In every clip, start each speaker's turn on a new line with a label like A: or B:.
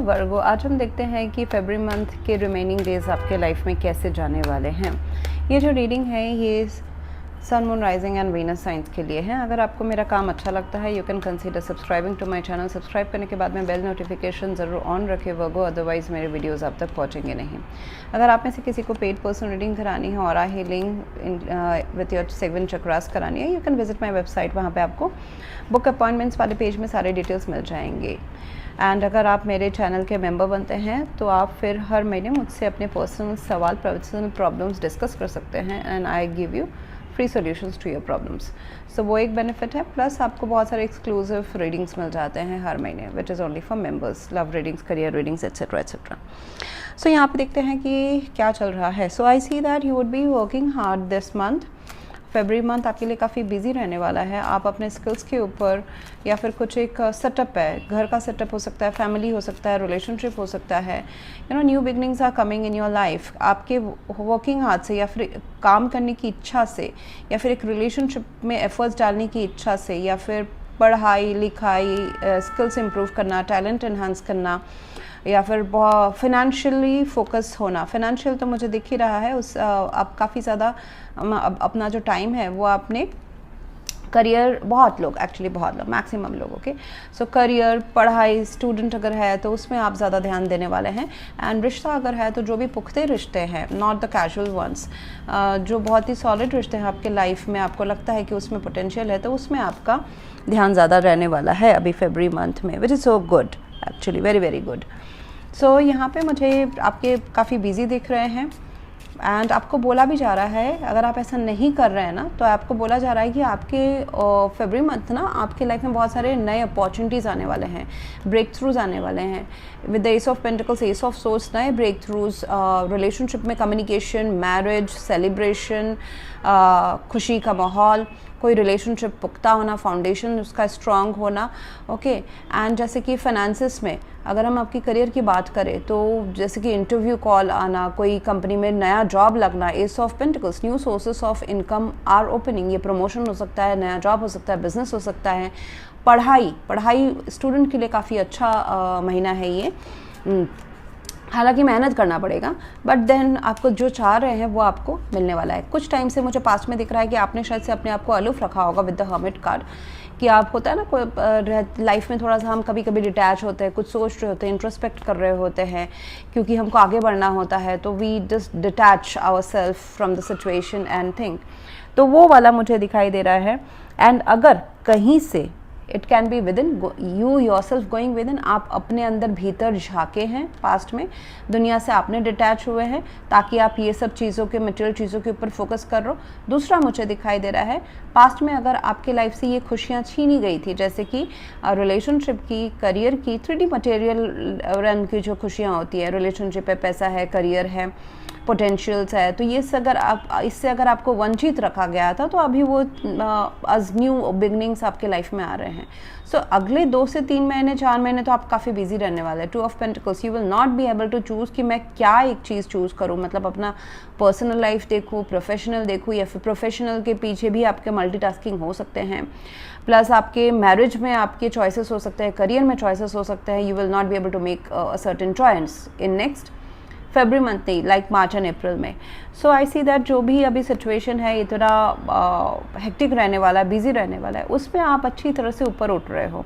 A: वर्गो, आज हम देखते हैं कि फरवरी मंथ के रिमेनिंग डेज आपके लाइफ में कैसे जाने वाले हैं। ये जो रीडिंग है ये sun, moon, rising and Venus science के लिए है। अगर आपको मेरा काम अच्छा लगता है you can consider subscribing to my channel. Subscribe करने के बाद में बेल नोटिफिकेशन ज़रूर ऑन रखें वर्गो, अदरवाइज़ मेरे वीडियोस आप तक पहुंचेंगे नहीं। अगर आप में से किसी को पेड पर्सनल रीडिंग करानी है, aura healing with your 7 chakras करानी है, you can visit my website. वहाँ पर आपको बुक अपॉइंटमेंट्स वाले पेज में सारे डिटेल्स मिल जाएंगे। एंड अगर आप मेरे चैनल के मेंबर बनते हैं तो आप फिर हर महीने मुझसे अपने पर्सनल सवाल, पर्सनल प्रॉब्लम्स डिस्कस कर सकते हैं and I give you free solutions to your problems. So वो एक बेनिफिट है। प्लस आपको बहुत सारे एक्सक्लूसिव रीडिंग्स मिल जाते हैं हर महीने, which is only for members, love readings, career readings etcetera etcetera. So यहाँ पे देखते हैं कि क्या चल रहा है। So I see that you would be working hard this month. फरवरी मंथ आपके लिए काफ़ी बिजी रहने वाला है। आप अपने स्किल्स के ऊपर या फिर कुछ एक सेटअप है, घर का सेटअप हो सकता है, फैमिली हो सकता है, रिलेशनशिप हो सकता है, you know new beginnings are coming in your life. आपके वर्किंग हार्ड से या फिर काम करने की इच्छा से या फिर एक रिलेशनशिप में एफर्ट्स डालने की इच्छा से या फिर पढ़ाई लिखाई, स्किल्स इंप्रूव करना, टैलेंट एनहांस करना या फिर बहुत फिनेंशियली फोकस होना। फिनेंशियल तो मुझे दिख ही रहा है, उस आप काफ़ी ज़्यादा अपना जो टाइम है वो आपने करियर, बहुत लोग मैक्सिमम लोग, ओके। सो करियर, पढ़ाई, स्टूडेंट अगर है तो उसमें आप ज़्यादा ध्यान देने वाले हैं। एंड रिश्ता अगर है तो जो भी पुख्ते रिश्ते हैं, नॉट द कैजुअल वंस, जो बहुत ही सॉलिड रिश्ते हैं आपके लाइफ में, आपको लगता है कि उसमें पोटेंशियल है, तो उसमें आपका ध्यान ज़्यादा रहने वाला है अभी फरवरी मंथ में, which is so good, actually very very good. So यहाँ पे मुझे आपके काफ़ी बिजी दिख रहे हैं एंड आपको बोला भी जा रहा है, अगर आप ऐसा नहीं कर रहे हैं ना तो आपको बोला जा रहा है कि आपके फरवरी मंथ ना आपके लाइफ में बहुत सारे नए अपॉर्चुनिटीज़ आने वाले हैं, ब्रेक थ्रूज आने वाले हैं। With the S of pentacles, S of source, नए ब्रेक थ्रूज, रिलेशनशिप में कम्युनिकेशन, मैरिज, सेलिब्रेशन, खुशी का माहौल, कोई रिलेशनशिप पुख्ता होना, फाउंडेशन उसका स्ट्रांग होना, ओके। एंड जैसे कि फाइनेंसिस में अगर हम आपकी करियर की बात करें तो जैसे कि इंटरव्यू कॉल आना, कोई कंपनी में नया जॉब लगना, ace of pentacles, new sources of income are opening. ये प्रमोशन हो सकता है, नया जॉब हो सकता है, बिजनेस हो सकता है, पढ़ाई स्टूडेंट के लिए काफ़ी अच्छा महीना है ये। हालांकि मेहनत करना पड़ेगा, बट देन आपको जो चाह रहे हैं वो आपको मिलने वाला है। कुछ टाइम से मुझे पास्ट में दिख रहा है कि आपने शायद से अपने आप को अलूफ रखा होगा विद द हर्मिट कार्ड, कि आप होता है ना कोई लाइफ में थोड़ा सा हम कभी कभी डिटैच होते हैं, कुछ सोच रहे होते हैं, इंट्रोस्पेक्ट कर रहे होते हैं, क्योंकि हमको आगे बढ़ना होता है, तो we just detach our self from the situation and think. तो वो वाला मुझे दिखाई दे रहा है। एंड अगर कहीं से it can be with in you your self going with in, आप अपने अंदर भीतर झाँके हैं, पास्ट में दुनिया से आपने डिटैच हुए हैं ताकि आप ये सब चीज़ों के, मटेरियल चीज़ों के ऊपर फोकस कर रहे हो। दूसरा मुझे दिखाई दे रहा है, पास्ट में अगर आपके लाइफ से ये खुशियाँ छीनी गई थी, जैसे कि रिलेशनशिप की, करियर की, 3D मटेरियल रन की जो खुशियाँ होती है, रिलेशनशिप है, पैसा है, करियर है, पोटेंशियल्स है, तो ये इससे अगर आपको वंचित रखा गया था तो अभी वो एज न्यू बिगनिंग्स आपके लाइफ में आ रहे हैं। सो अगले 2 से 3 महीने, 4 महीने तो आप काफ़ी बिजी रहने वाले हैं। 2 of pentacles, you will not be able to choose कि मैं क्या एक चीज़ चूज़ करूँ, मतलब अपना पर्सनल लाइफ देखूँ, प्रोफेशनल देखूँ, या फिर प्रोफेशनल के पीछे भी आपके मल्टीटास्किंग हो सकते हैं। प्लस आपके मैरिज में आपके चॉइसेस हो सकते हैं, करियर में चॉइसेस हो सकते हैं। You will not be able to make a certain choice in next February month नहीं, लाइक मार्च एंड अप्रैल में। सो आई सी दैट जो भी अभी सिचुएशन है इतना हेक्टिक रहने वाला है, बिजी रहने वाला है, उसमें आप अच्छी तरह से ऊपर उठ रहे हो।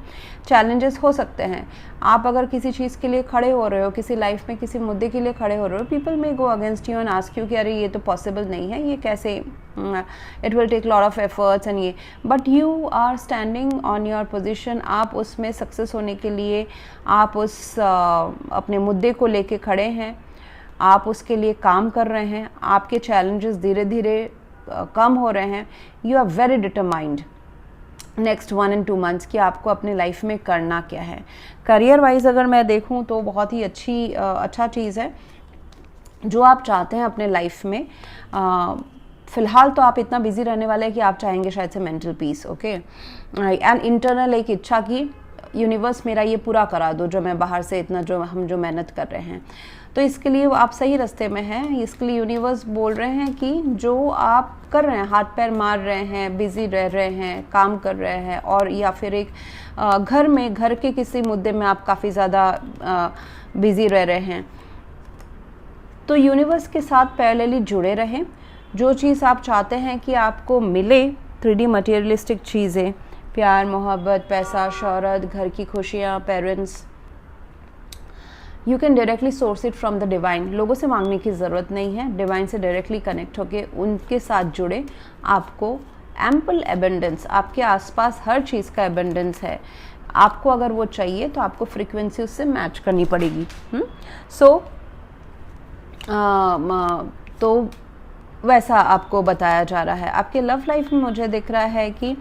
A: चैलेंजेस हो सकते हैं, आप अगर किसी चीज़ के लिए खड़े हो रहे हो, किसी लाइफ में किसी मुद्दे के लिए खड़े हो रहे हो, people may go against you and ask you कि अरे ये तो पॉसिबल नहीं है, ये कैसे, it will take lot of efforts and ये, but you are standing on your position. आप उसमें सक्सेस होने के लिए आप उस अपने मुद्दे को लेके खड़े हैं, आप उसके लिए काम कर रहे हैं, आपके चैलेंजेस धीरे धीरे कम हो रहे हैं। You are very determined next 1 and 2 months कि आपको अपने लाइफ में करना क्या है। करियर वाइज अगर मैं देखूं तो बहुत ही अच्छा चीज़ है जो आप चाहते हैं अपने लाइफ में। फ़िलहाल तो आप इतना बिजी रहने वाले हैं कि आप चाहेंगे शायद से mental peace, okay, and internal एक इच्छा की यूनिवर्स मेरा ये पूरा करा दो जो मैं बाहर से इतना जो मेहनत कर रहे हैं। तो इसके लिए आप सही रास्ते में हैं। इसके लिए यूनिवर्स बोल रहे हैं कि जो आप कर रहे हैं, हाथ पैर मार रहे हैं, बिजी रह रहे हैं, काम कर रहे हैं, और या फिर एक घर के किसी मुद्दे में आप काफ़ी ज़्यादा बिजी रह रहे हैं, तो यूनिवर्स के साथ पैरेलली जुड़े रहें। जो चीज़ आप चाहते हैं कि आपको मिले, 3D मटेरियलिस्टिक चीज़ें, प्यार, मोहब्बत, पैसा, शोहरत, घर की खुशियाँ, parents, you can directly source it from the divine. लोगों से मांगने की ज़रूरत नहीं है, डिवाइन से डायरेक्टली कनेक्ट होके उनके साथ जुड़े। आपको एम्पल एबंडेंस, आपके आसपास हर चीज़ का एबंडेंस है। आपको अगर वो चाहिए तो आपको फ्रीक्वेंसी उससे मैच करनी पड़ेगी। तो वैसा आपको बताया जा रहा है। आपके लव लाइफ में मुझे दिख रहा है कि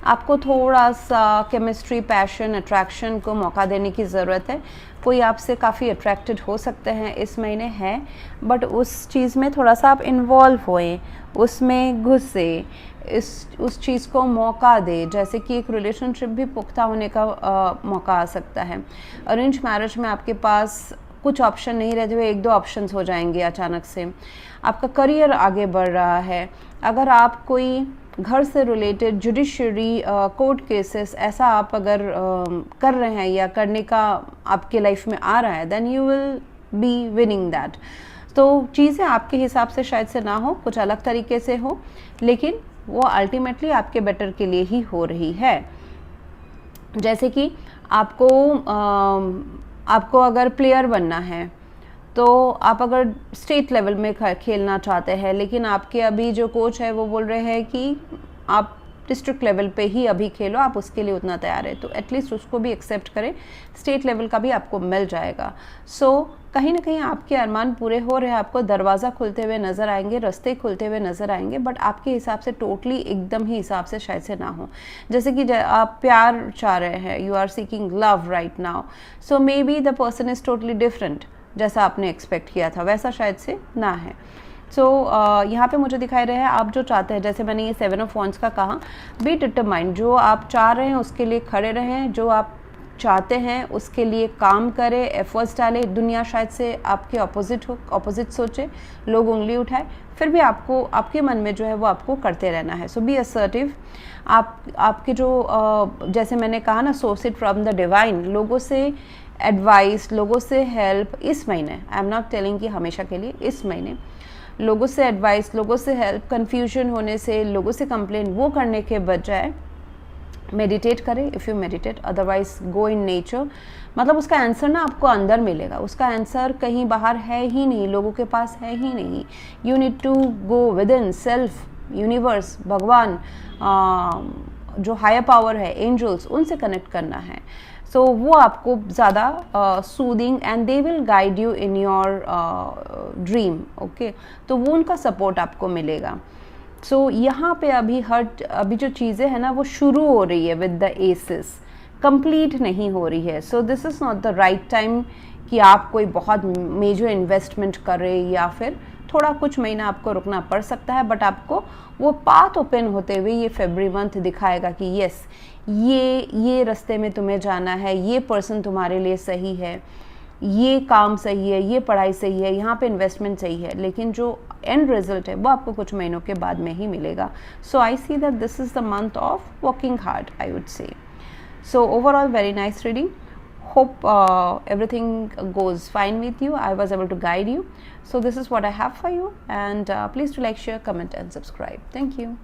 A: आपको थोड़ा सा केमिस्ट्री, पैशन, अट्रैक्शन को मौका देने की ज़रूरत है। कोई आपसे काफ़ी अट्रैक्टेड हो सकते हैं इस महीने है, बट उस चीज़ में थोड़ा सा आप इन्वॉल्व होएं, उसमें घुसे, उस चीज़ को मौका दे। जैसे कि एक रिलेशनशिप भी पुख्ता होने का मौका आ सकता है। अरेंज मैरिज में आपके पास कुछ ऑप्शन नहीं रहते हुए 1-2 ऑप्शंस हो जाएंगे अचानक से। आपका करियर आगे बढ़ रहा है। अगर आप कोई घर से रिलेटेड जुडिशरी, कोर्ट केसेस ऐसा आप अगर कर रहे हैं या करने का आपके लाइफ में आ रहा है, then you will be winning that. तो चीज़ें आपके हिसाब से शायद से ना हो, कुछ अलग तरीके से हो, लेकिन वो अल्टीमेटली आपके बेटर के लिए ही हो रही है। जैसे कि आपको अगर प्लेयर बनना है, तो आप अगर स्टेट लेवल में खेलना चाहते हैं, लेकिन आपके अभी जो कोच है वो बोल रहे हैं कि आप डिस्ट्रिक्ट लेवल पे ही अभी खेलो, आप उसके लिए उतना तैयार है, तो एटलीस्ट उसको भी एक्सेप्ट करें। स्टेट लेवल का भी आपको मिल जाएगा। कहीं ना कहीं आपके अरमान पूरे हो रहे हैं, आपको दरवाज़ा खुलते हुए नज़र आएंगे, रास्ते खुलते हुए नज़र आएंगे, बट आपके हिसाब से टोटली एकदम ही हिसाब से शायद से ना हो। जैसे कि आप प्यार चाह रहे हैं, you are seeking love right now, so may be the person is totally different. जैसा आपने एक्सपेक्ट किया था वैसा शायद से ना है। यहाँ पे मुझे दिखाई रहा है आप जो चाहते हैं, जैसे मैंने ये 7 ऑफ वॉन्ड्स का कहा, बी डिटरमाइंड। जो आप चाह रहे हैं उसके लिए खड़े रहें, जो आप चाहते हैं उसके लिए काम करें, एफर्ट्स डालें। दुनिया शायद से आपके ऑपोजिट सोचे, लोग उंगली उठाए, फिर भी आपके मन में जो है वो आपको करते रहना है। सो बी असर्टिव। आपके जो जैसे मैंने कहा ना, source it from the divine. लोगों से एडवाइस, लोगों से हेल्प इस महीने, आई एम नॉट टेलिंग कि हमेशा के लिए, इस महीने लोगों से एडवाइस, लोगों से हेल्प, कन्फ्यूजन होने से, लोगों से कंप्लेन, वो करने के बजाय मेडिटेट करें। If you meditate, otherwise go in nature. मतलब उसका आंसर ना आपको अंदर मिलेगा, उसका आंसर कहीं बाहर है ही नहीं, लोगों के पास है ही नहीं। You need to go within self, universe, भगवान, जो हायर पावर है, एंजल्स, उनसे कनेक्ट करना है। सो वो आपको ज़्यादा soothing and they will guide you in your dream. Okay, तो वो उनका सपोर्ट आपको मिलेगा। यहाँ पे अभी जो चीज़ें हैं ना वो शुरू हो रही है विद द एसेस, कंप्लीट नहीं हो रही है। This is not the right time कि आप कोई बहुत मेजर इन्वेस्टमेंट करें, या फिर थोड़ा कुछ महीना आपको रुकना पड़ सकता है, बट आपको वो पाथ ओपन होते हुए ये फरवरी मंथ दिखाएगा कि यस, ये रास्ते में तुम्हें जाना है, ये पर्सन तुम्हारे लिए सही है, ये काम सही है, ये पढ़ाई सही है, यहाँ पे इन्वेस्टमेंट सही है, लेकिन जो एंड रिजल्ट है वो आपको कुछ महीनों के बाद में ही मिलेगा। I see that this is the month of working hard, I would say. Overall very nice reading. Hope everything goes fine with you. I was able to guide you. This is what I have for you, and please do like, share, comment and subscribe. Thank you.